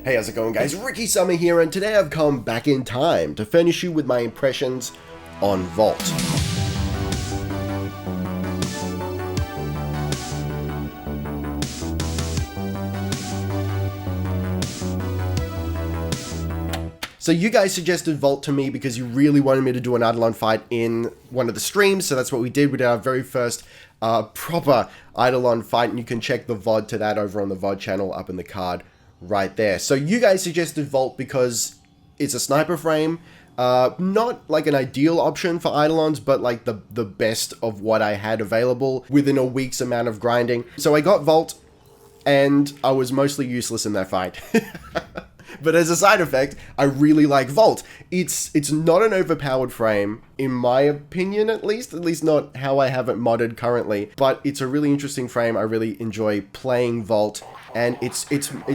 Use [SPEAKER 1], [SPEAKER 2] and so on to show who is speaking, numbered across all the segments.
[SPEAKER 1] Hey, how's it going, guys? Ricky Summer here, and today I've come back in time to furnish you with my impressions on Vault. So you guys suggested Vault to me because you really wanted me to do an Eidolon fight in one of the streams, so that's what we did. We did our very first proper Eidolon fight, and you can check the VOD to that over on the VOD channel up in the card right there. So you guys suggested Vault because it's a sniper frame, not like an ideal option for Eidolons, but like the best of what I had available within a week's amount of grinding. So I got Vault, and I was mostly useless in that fight. But as a side effect, I really like Vault. It's not an overpowered frame, in my opinion at least not how I have it modded currently, but it's a really interesting frame. I really enjoy playing Vault, and it's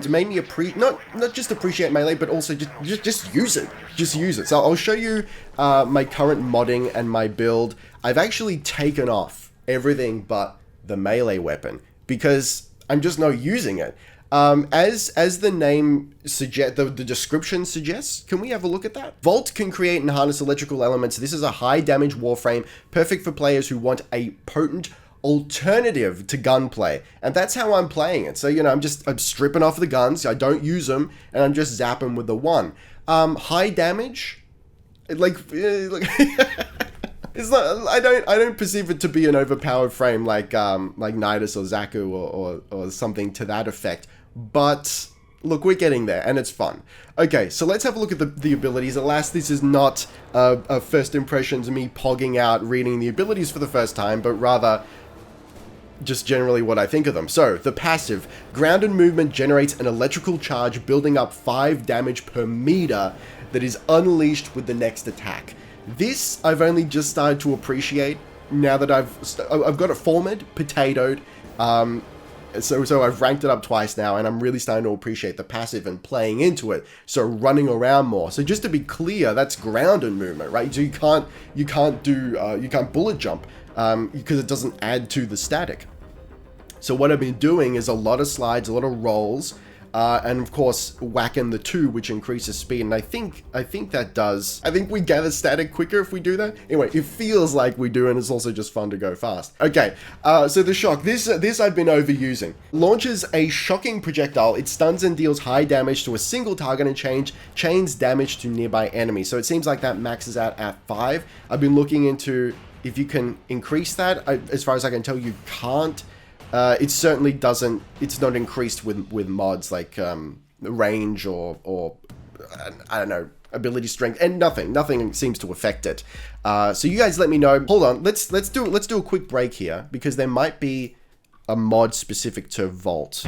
[SPEAKER 1] made me not just appreciate melee, but also just use it. Just use it. So I'll show you my current modding and my build. I've actually taken off everything but the melee weapon because I'm just not using it. As the name suggests, the description suggests, can we have a look at that? Vault can create and harness electrical elements. This is a high damage warframe, perfect for players who want a potent alternative to gunplay. And that's how I'm playing it. So, you know, I'm stripping off the guns, I don't use them, and I'm just zapping with the one. High damage, like it's not, I don't perceive it to be an overpowered frame like Nidus or Zaku or something to that effect. But look, we're getting there, and it's fun. Okay, so let's have a look at the abilities. Alas, this is not a first impressions, me pogging out, reading the abilities for the first time, but rather just generally what I think of them. So, the passive. Grounded movement generates an electrical charge building up 5 damage per meter that is unleashed with the next attack. This, I've only just started to appreciate now that I've got it formatted, potatoed, so I've ranked it up twice now, and I'm really starting to appreciate the passive and playing into it, so running around more. So just to be clear, that's grounded movement, right? So you can't bullet jump, because it doesn't add to the static. So what I've been doing is a lot of slides, a lot of rolls, and of course whacking the 2, which increases speed, and I think that does. I think we gather static quicker if we do that. Anyway, it feels like we do, and it's also just fun to go fast. Okay, so the shock. This I've been overusing. Launches a shocking projectile. It stuns and deals high damage to a single target and chains damage to nearby enemies. So it seems like that maxes out at 5. I've been looking into if you can increase that. As far as I can tell, you can't. It certainly doesn't, it's not increased with mods like range or I don't know, ability strength, and nothing seems to affect it. So you guys let me know. Hold on, let's do a quick break here because there might be a mod specific to Vault.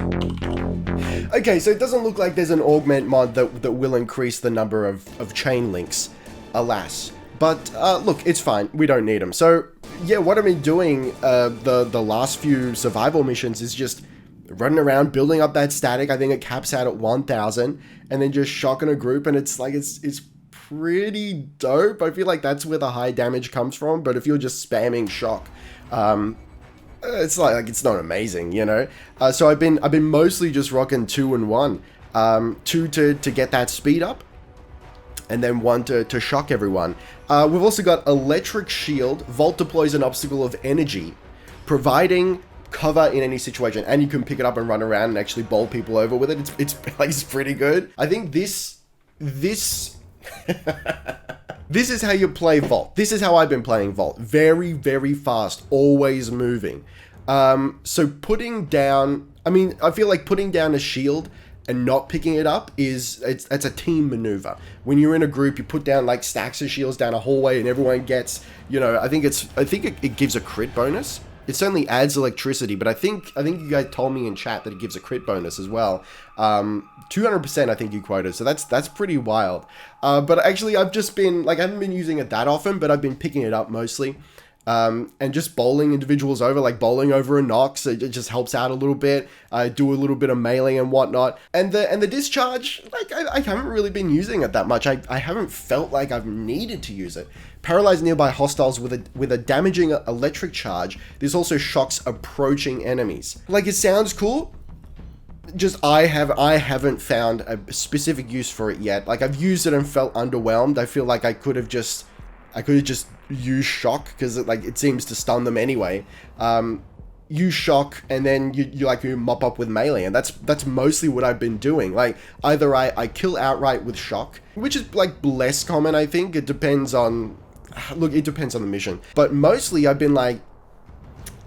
[SPEAKER 1] Okay, so it doesn't look like there's an augment mod that will increase the number of chain links, alas. But look, it's fine. We don't need them. So yeah, what I've been doing the last few survival missions is just running around, building up that static. I think it caps out at 1,000, and then just shocking a group, and it's like it's pretty dope. I feel like that's where the high damage comes from. But if you're just spamming shock, it's like it's not amazing, you know. So I've been mostly just rocking 2 and 1, 2 to get that speed up, and then 1 to shock everyone. We've also got Electric Shield. Vault deploys an obstacle of energy, providing cover in any situation, and you can pick it up and run around and actually bowl people over with it. It's pretty good. I think this this is how you play Vault. This is how I've been playing Vault. Very, very fast, always moving. So putting down, I feel like putting down a shield and not picking it up that's a team maneuver. When you're in a group, you put down like stacks of shields down a hallway, and everyone gets, you know, I think it gives a crit bonus. It certainly adds electricity, but I think you guys told me in chat that it gives a crit bonus as well. 200% I think you quoted, so that's pretty wild. But actually I've just been, like, I haven't been using it that often, but I've been picking it up mostly. And just bowling individuals over, like bowling over a Nox, it just helps out a little bit. I do a little bit of melee and whatnot. And the discharge, like, I haven't really been using it that much. I haven't felt like I've needed to use it. Paralyze nearby hostiles with a damaging electric charge. This also shocks approaching enemies. Like, it sounds cool, just I haven't found a specific use for it yet. Like, I've used it and felt underwhelmed. I feel like I could have just used shock, because it seems to stun them anyway. Use shock, and then you mop up with melee, and that's mostly what I've been doing. Like, either I kill outright with shock, which is like less common, I think. It depends on it depends on the mission, but mostly I've been like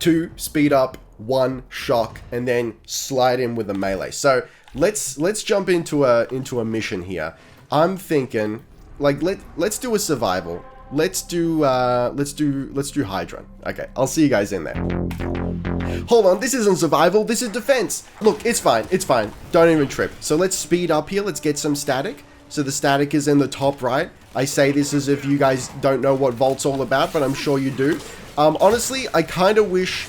[SPEAKER 1] 2 speed up, 1 shock, and then slide in with the melee. So let's jump into a mission here. I'm thinking, like, let's do a survival. Let's do Hydra. Okay, I'll see you guys in there. Hold on, this isn't survival, this is defense. Look, it's fine, it's fine. Don't even trip. So let's speed up here, let's get some static. So the static is in the top right. I say this as if you guys don't know what Vault's all about, but I'm sure you do. Honestly, I kind of wish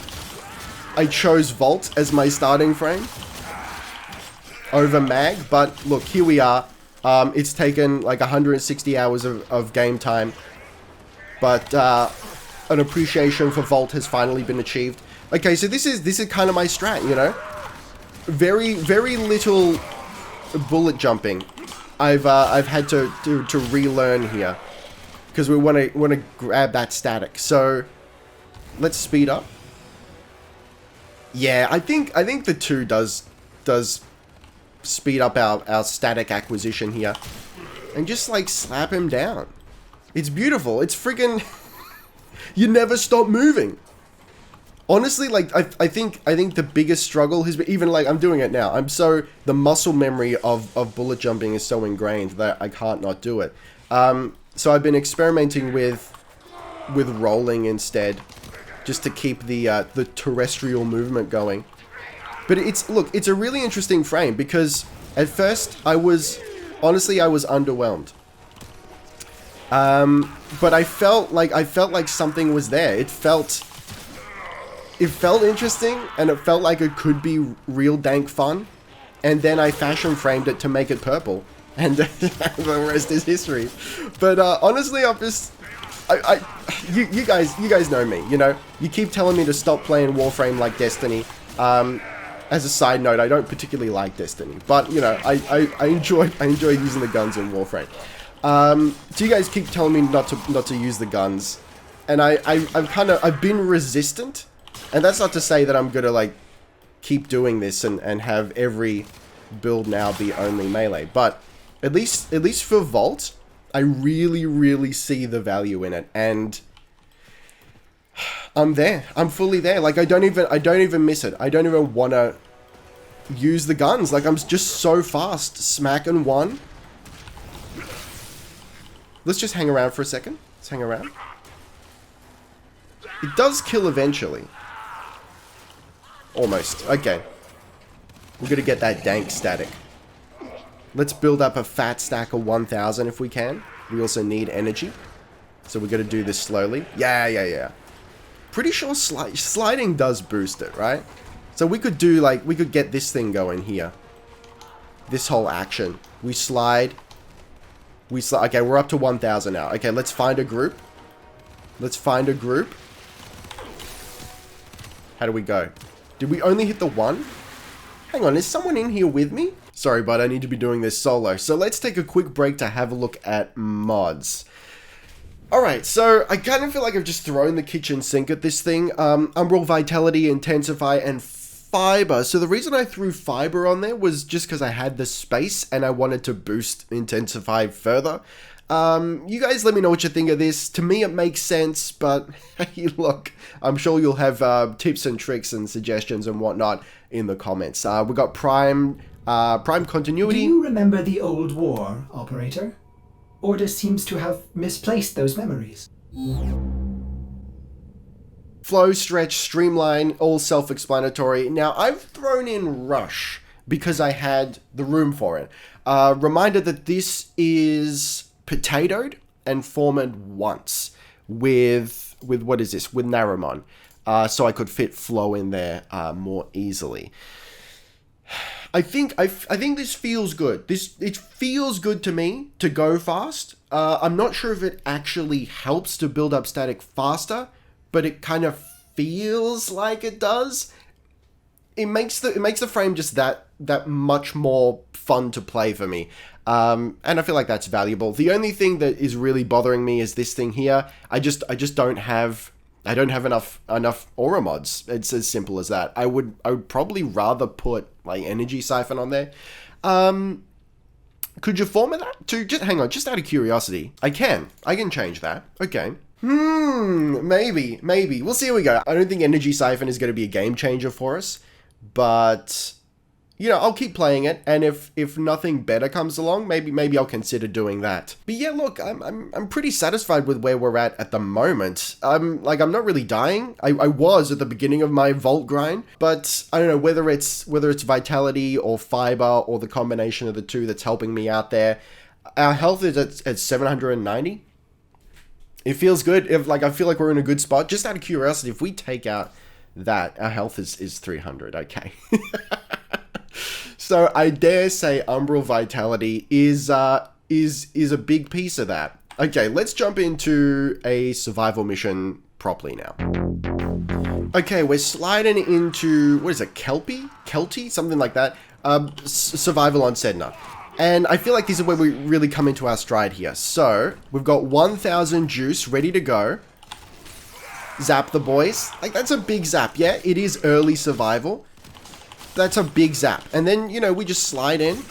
[SPEAKER 1] I chose Vault as my starting frame over Mag, but look, here we are. It's taken like 160 hours of game time, but an appreciation for Vault has finally been achieved. Okay, so this is kind of my strat, you know? Very little bullet jumping. I've had to relearn here, because we want to grab that static. So let's speed up. Yeah, I think the 2 does speed up our static acquisition here, and just like slap him down. It's beautiful. It's friggin' you never stop moving. Honestly, like, I think the biggest struggle has been, even like I'm doing it now. The muscle memory of bullet jumping is so ingrained that I can't not do it. So I've been experimenting with rolling instead, just to keep the terrestrial movement going. But it's a really interesting frame, because at first I was underwhelmed. But I felt like something was there. It felt interesting, and it felt like it could be real dank fun. And then I fashion framed it to make it purple, and the rest is history. But honestly, you guys know me, you know. You keep telling me to stop playing Warframe like Destiny. As a side note, I don't particularly like Destiny, but you know, I enjoy using the guns in Warframe. So you guys keep telling me not to use the guns, and I've been resistant. And that's not to say that I'm gonna like keep doing this and have every build now be only melee, but at least for Vault, I really see the value in it, and I'm there. I'm fully there. Like, I don't even miss it. I don't even want to use the guns. Like, I'm just so fast. Smacking 1. Let's just hang around for a second. Let's hang around. It does kill eventually. Almost. Okay. We're gonna get that dank static. Let's build up a fat stack of 1,000 if we can. We also need energy, so we're gonna do this slowly. Yeah. Pretty sure sliding does boost it, right? So we could get this thing going here. This whole action. We slide. Okay, we're up to 1,000 now. Okay, let's find a group. How do we go? Did we only hit the 1? Hang on, is someone in here with me? Sorry, but I need to be doing this solo. So let's take a quick break to have a look at mods. Alright, so I kind of feel like I've just thrown the kitchen sink at this thing. Umbral Vitality, Intensify, and Fiber. So the reason I threw Fiber on there was just because I had the space and I wanted to boost Intensify further. You guys let me know what you think of this. To me, it makes sense, but hey, look, I'm sure you'll have tips and tricks and suggestions and whatnot in the comments. We got Prime Continuity.
[SPEAKER 2] Do you remember the old war, Operator? Order seems to have misplaced those memories.
[SPEAKER 1] Flow, Stretch, Streamline, all self-explanatory. Now, I've thrown in Rush because I had the room for it. Reminder that this is potatoed and formed once with what is this? With Naramon. So I could fit Flow in there more easily. I think this feels good. It feels good to me to go fast. I'm not sure if it actually helps to build up static faster, but it kind of feels like it does. it makes the frame just that much more fun to play for me. And I feel like that's valuable. The only thing that is really bothering me is this thing here. I just don't have enough aura mods. It's as simple as that. I would probably rather put like energy siphon on there. Could you format that to just hang on, just out of curiosity? I can change that. Okay. Maybe. We'll see how we go. I don't think energy siphon is going to be a game changer for us, but you know, I'll keep playing it, and if nothing better comes along, maybe I'll consider doing that. But yeah, look, I'm pretty satisfied with where we're at the moment. I'm not really dying. I was at the beginning of my vault grind, but I don't know whether it's vitality or fiber or the combination of the two that's helping me out there. Our health is at 790. It feels good. I feel like we're in a good spot. Just out of curiosity, if we take out that, our health is 300. Okay. So I dare say Umbral Vitality is a big piece of that. Okay, let's jump into a survival mission properly now. Okay, we're sliding into, what is it, Kelty? Something like that. Survival on Sedna. And I feel like this is where we really come into our stride here. So, we've got 1000 juice ready to go. Zap the boys. Like, that's a big zap, yeah? It is early survival. That's a big zap. And then, you know, we just slide in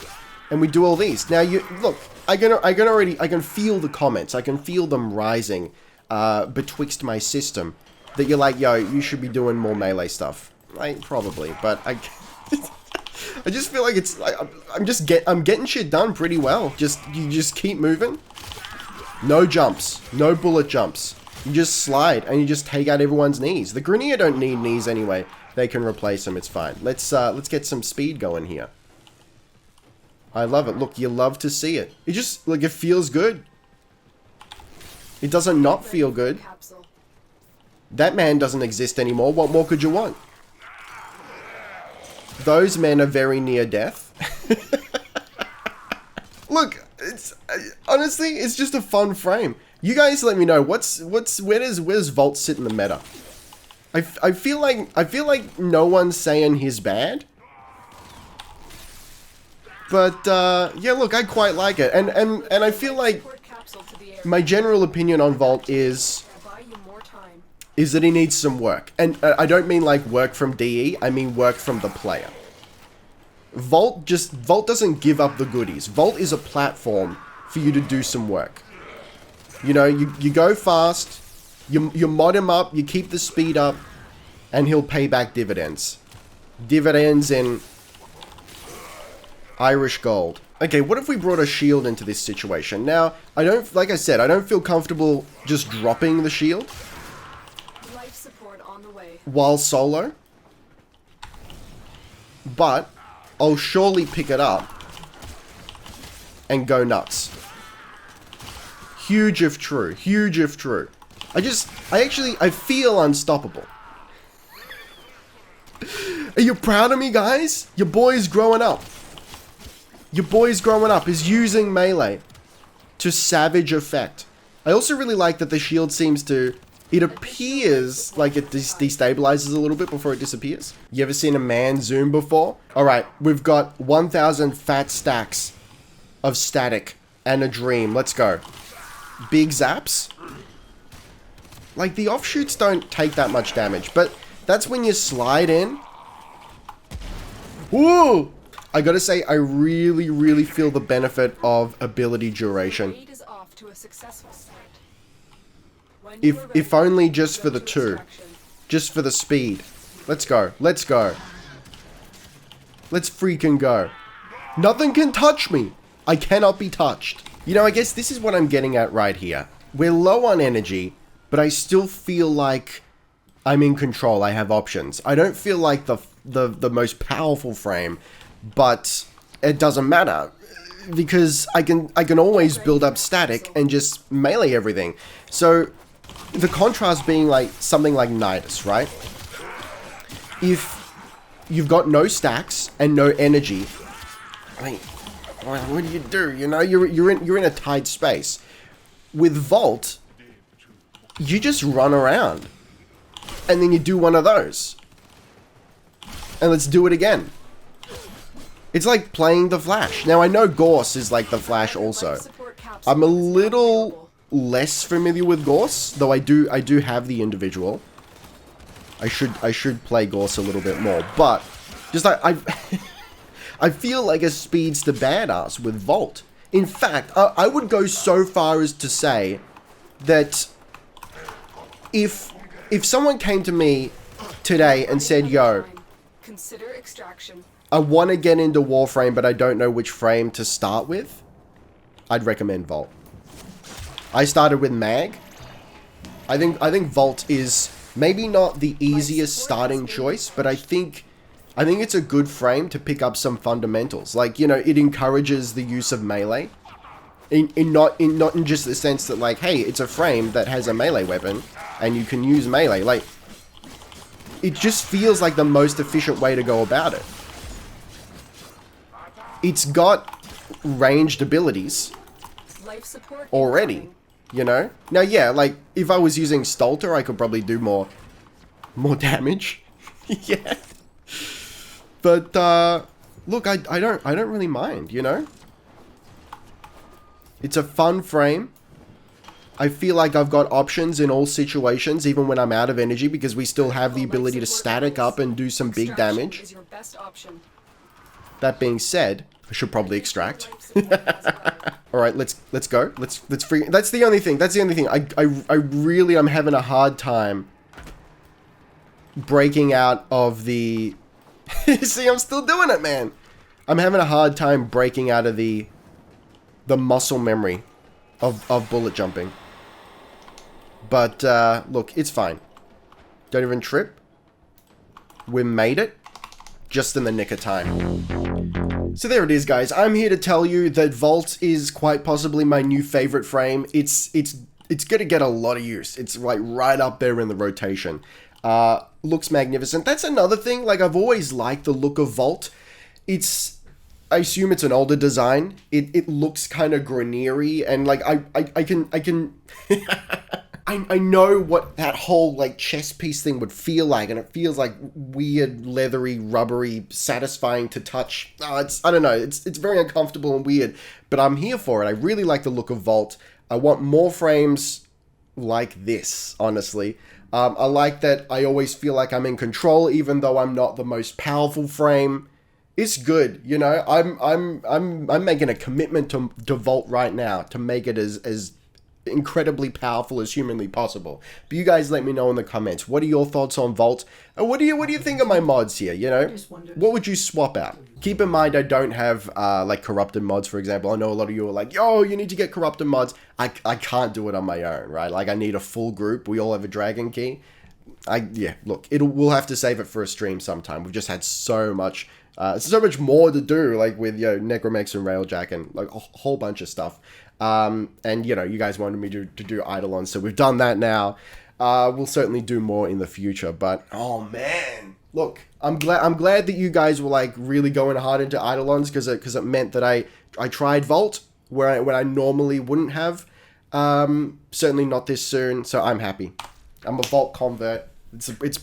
[SPEAKER 1] and we do all these. Now, look, I can feel the comments. I can feel them rising betwixt my system that you're like, yo, you should be doing more melee stuff. Like, probably, but I just feel like it's like I'm getting shit done pretty well. You just keep moving. No jumps, no bullet jumps. You just slide and you just take out everyone's knees. The Grineer don't need knees anyway. They can replace them, it's fine. Let's get some speed going here. I love it. Look, you love to see it. It just, like, it feels good. It doesn't not feel good. That man doesn't exist anymore. What more could you want? Those men are very near death. Look, honestly, it's just a fun frame. You guys let me know, where does Vault sit in the meta? I feel like no one's saying he's bad. But yeah, look, I quite like it. And I feel like my general opinion on Vault is that he needs some work. And I don't mean like work from DE, I mean work from the player. Vault doesn't give up the goodies. Vault is a platform for you to do some work. You know, you go fast, you mod him up, you keep the speed up, and he'll pay back dividends. Dividends in Irish gold. Okay, what if we brought a shield into this situation? Now, like I said, I don't feel comfortable just dropping the shield
[SPEAKER 3] life support on the way
[SPEAKER 1] while solo, but I'll surely pick it up and go nuts. Huge if true. Huge if true. I feel unstoppable. Are you proud of me, guys? Your boy's growing up. Your boy's growing up is using melee to savage effect. I also really like that the shield seems to... It appears like it destabilizes a little bit before it disappears. You ever seen a man zoom before? Alright, we've got 1000 fat stacks of static and a dream. Let's go. Big zaps. Like, the offshoots don't take that much damage, but that's when you slide in. Woo! I gotta say, I really, really feel the benefit of ability duration. If only just for the two. Just for the speed. Let's go. Let's go. Let's freaking go. Nothing can touch me. I cannot be touched. You know, I guess this is what I'm getting at right here. We're low on energy, but I still feel like I'm in control. I have options. I don't feel like the most powerful frame, but it doesn't matter because I can always build up static and just melee everything. So the contrast being like something like Nidus, right? If you've got no stacks and no energy, I mean, what do you do? You know, you're in a tight space. With Vault, you just run around, and then you do one of those. and let's do it again. It's like playing the Flash. Now I know Gorse is like the Flash also. I'm a little less familiar with Gorse, though I do have the individual. I should play Gorse a little bit more, but just like I feel like a speedster badass with Volt. In fact, I would go so far as to say that if someone came to me today and said, "Yo,
[SPEAKER 3] consider extraction.
[SPEAKER 1] I want to get into Warframe, but I don't know which frame to start with," I'd recommend Volt. I started with Mag. I think Volt is maybe not the easiest starting choice, but I think it's a good frame to pick up some fundamentals. Like, you know, it encourages the use of melee. Not in just the sense that, like, hey, it's a frame that has a melee weapon and you can use melee. Like, it just feels like the most efficient way to go about it. It's got ranged abilities
[SPEAKER 3] Life support
[SPEAKER 1] already, you know? Now, yeah, like, if I was using Stolter, I could probably do more damage. Yeah. But, look, I don't really mind, you know? It's a fun frame. I feel like I've got options in all situations, even when I'm out of energy, because we still have the ability to static up and do some big damage.
[SPEAKER 3] is your best option.
[SPEAKER 1] That being said, I should probably extract. Alright, let's go. Let's free. That's the only thing. I really am having a hard time breaking out of the... See, I'm still doing it, man. I'm having a hard time breaking out of the muscle memory of bullet jumping. But, look, it's fine. Don't even trip. We made it. Just in the nick of time. So there it is, guys. I'm here to tell you that Volt is quite possibly my new favorite frame. It's gonna get a lot of use. It's like right up there in the rotation. Looks magnificent. That's another thing. Like, I've always liked the look of Volt. I assume it's an older design. It looks kind of grenier, and like I can I know what that whole like chest piece thing would feel like, and it feels like weird, leathery, rubbery, satisfying to touch. I don't know. It's very uncomfortable and weird, but I'm here for it. I really like the look of Volt. I want more frames like this, honestly. I like that I always feel like I'm in control, even though I'm not the most powerful frame. It's good, you know. I'm making a commitment to Volt right now to make it as incredibly powerful as humanly possible. But you guys let me know in the comments. What are your thoughts on Volt? And what do you think of my mods here, you know? What would you swap out? Keep in mind I don't have like corrupted mods, for example. I know a lot of you are like, yo, you need to get corrupted mods. I can't do it on my own, right? Like, I need a full group. We all have a dragon key. Yeah, look, we'll have to save it for a stream sometime. We've just had so much more to do, like with, you know, Necromex and Railjack and like a whole bunch of stuff. And, you know, you guys wanted me to do Eidolons, so we've done that now. We'll certainly do more in the future, but, oh man, look, I'm glad that you guys were like really going hard into Eidolons, because it meant that I tried Volt when I normally wouldn't have. Certainly not this soon, so I'm happy. I'm a Volt convert. It's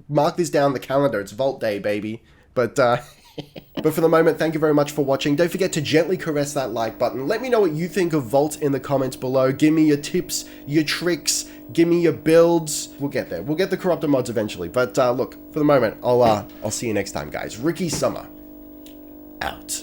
[SPEAKER 1] mark this down the calendar. It's Volt Day, baby. But for the moment, thank you very much for watching. Don't forget to gently caress that like button. Let me know what you think of Volt in the comments below. Give me your tips, your tricks, give me your builds. We'll get there. We'll get the corrupted mods eventually. But look, for the moment, I'll see you next time, guys. Ricky Summer, out.